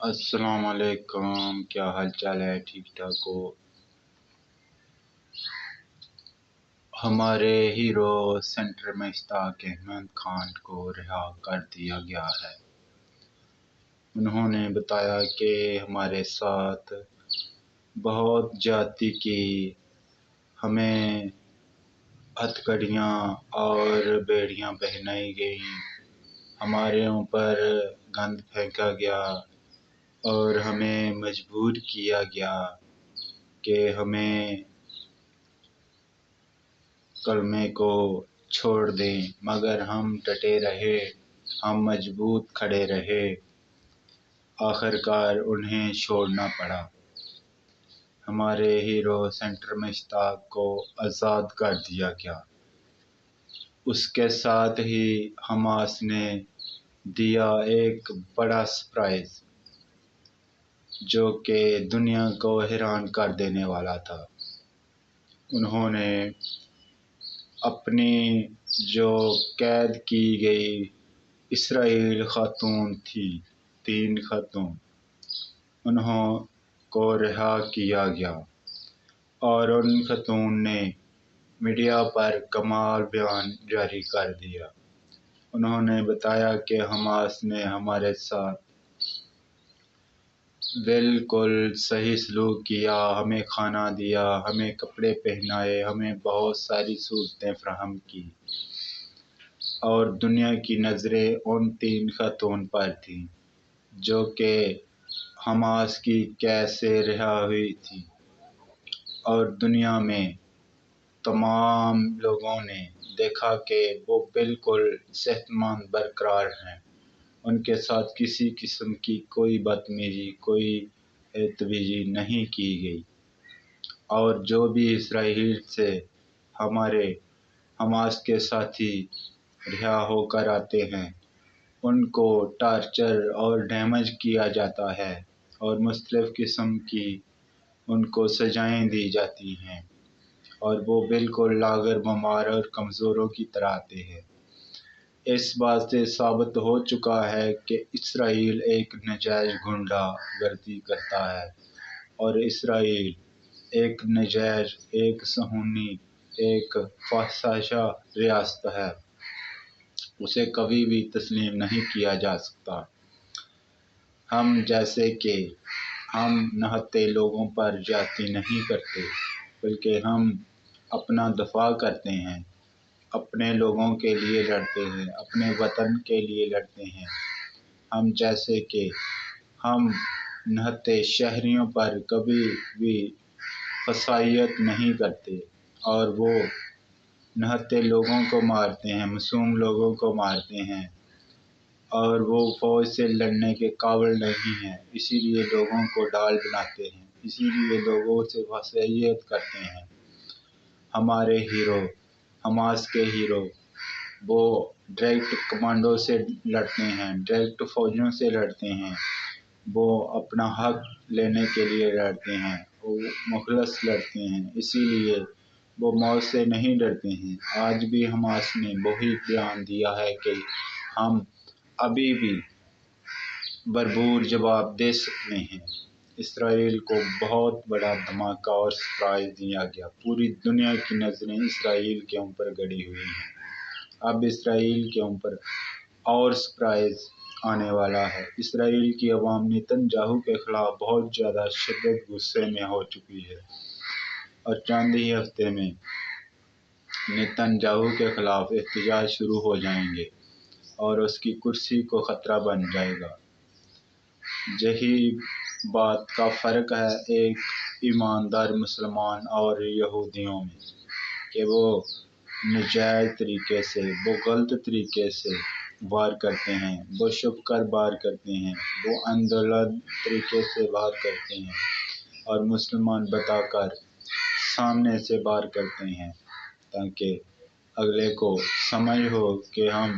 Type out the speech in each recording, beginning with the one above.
السلام علیکم، کیا حال چال ہے؟ ٹھیک ٹھاک ہو؟ ہمارے ہیرو سینٹر میں اشتاق احمد خان کو رہا کر دیا گیا ہے۔ انہوں نے بتایا کہ ہمارے ساتھ بہت زیادتی کی، ہمیں ہتھکڑیاں اور بیڑیاں پہنائی گئیں، ہمارے اوپر گند پھینکا گیا اور ہمیں مجبور کیا گیا کہ ہمیں کلمے کو چھوڑ دیں، مگر ہم ڈٹے رہے، ہم مضبوط کھڑے رہے، آخرکار انہیں چھوڑنا پڑا۔ ہمارے ہیرو سینٹر میں اشتاق کو آزاد کر دیا گیا۔ اس کے ساتھ ہی حماس نے دیا ایک بڑا سرپرائز جو کہ دنیا کو حیران کر دینے والا تھا۔ انہوں نے اپنی جو قید کی گئی اسرائیلی خاتون تھی، 3 خاتون، انہوں کو رہا کیا گیا اور ان خاتون نے میڈیا پر کمال بیان جاری کر دیا۔ انہوں نے بتایا کہ حماس نے ہمارے ساتھ بالکل صحیح سلوک کیا، ہمیں کھانا دیا، ہمیں کپڑے پہنائے، ہمیں بہت ساری سہولتیں فراہم کی، اور دنیا کی نظریں ان 3 خاتون پر تھیں جو کہ حماس کی قید سے رہا ہوئی تھیں، اور دنیا میں تمام لوگوں نے دیکھا کہ وہ بالکل صحت مند برقرار ہیں، ان کے ساتھ کسی قسم کی کوئی بدتمیزی، کوئی بدتمیزی نہیں کی گئی، اور جو بھی اسرائیل سے ہمارے حماس کے ساتھی رہا ہو کر آتے ہیں ان کو ٹارچر اور ڈیمیج کیا جاتا ہے، اور مختلف قسم کی ان کو سزائیں دی جاتی ہیں، اور وہ بالکل لاغر، بیمار اور کمزوروں کی طرح آتے ہیں۔ اس بات سے ثابت ہو چکا ہے کہ اسرائیل ایک ناجائز غنڈہ گردی کرتا ہے، اور اسرائیل ایک ناجائز، ایک صہیونی، ایک فحاشہ ریاست ہے، اسے کبھی بھی تسلیم نہیں کیا جا سکتا۔ ہم جیسے کہ ہم نہتے لوگوں پر زیادتی نہیں کرتے، بلکہ ہم اپنا دفاع کرتے ہیں، اپنے لوگوں کے لیے لڑتے ہیں، اپنے وطن کے لیے لڑتے ہیں۔ ہم جیسے کہ ہم نہتے شہریوں پر کبھی بھی فحاشیت نہیں کرتے، اور وہ نہتے لوگوں کو مارتے ہیں، معصوم لوگوں کو مارتے ہیں، اور وہ فوج سے لڑنے کے قابل نہیں ہیں، اسی لیے لوگوں کو ڈال بناتے ہیں، اسی لیے لوگوں سے فحاشیت کرتے ہیں۔ ہمارے ہیرو، حماس کے ہیرو، وہ ڈائریکٹ کمانڈو سے لڑتے ہیں، ڈائریکٹ فوجیوں سے لڑتے ہیں، وہ اپنا حق لینے کے لیے لڑتے ہیں، وہ مخلص لڑتے ہیں، اسی لیے وہ موت سے نہیں ڈرتے ہیں۔ آج بھی حماس نے وہی بیان دیا ہے کہ ہم ابھی بھی بھرپور جواب دے سکتے ہیں۔ اسرائیل کو بہت بڑا دھماکہ اور سرپرائز دیا گیا، پوری دنیا کی نظریں اسرائیل کے اوپر گڑی ہوئی ہیں۔ اب اسرائیل کے اوپر اور سرپرائز آنے والا ہے۔ اسرائیل کی عوام نیتن یاہو کے خلاف بہت زیادہ شدید غصے میں ہو چکی ہے، اور چند ہی ہفتے میں نیتن یاہو کے خلاف احتجاج شروع ہو جائیں گے، اور اس کی کرسی کو خطرہ بن جائے گا۔ یہی بات کا فرق ہے ایک ایماندار مسلمان اور یہودیوں میں، کہ وہ ناجائز طریقے سے، وہ غلط طریقے سے وار کرتے ہیں، وہ چھپ کر وار کرتے ہیں، وہ اندھادھند طریقے سے وار کرتے ہیں، اور مسلمان بتا کر سامنے سے وار کرتے ہیں، تاکہ اگلے کو سمجھ ہو کہ ہم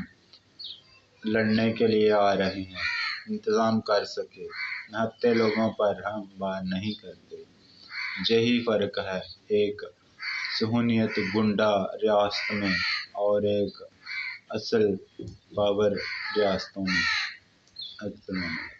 لڑنے کے لیے آ رہے ہیں، انتظام کر سکے۔ نہتے لوگوں پر ہم وار نہیں کرتے۔ یہی فرق ہے ایک صہیونیت غنڈہ ریاست میں اور ایک اصل بابر ریاستوں میں۔ السلام علیکم۔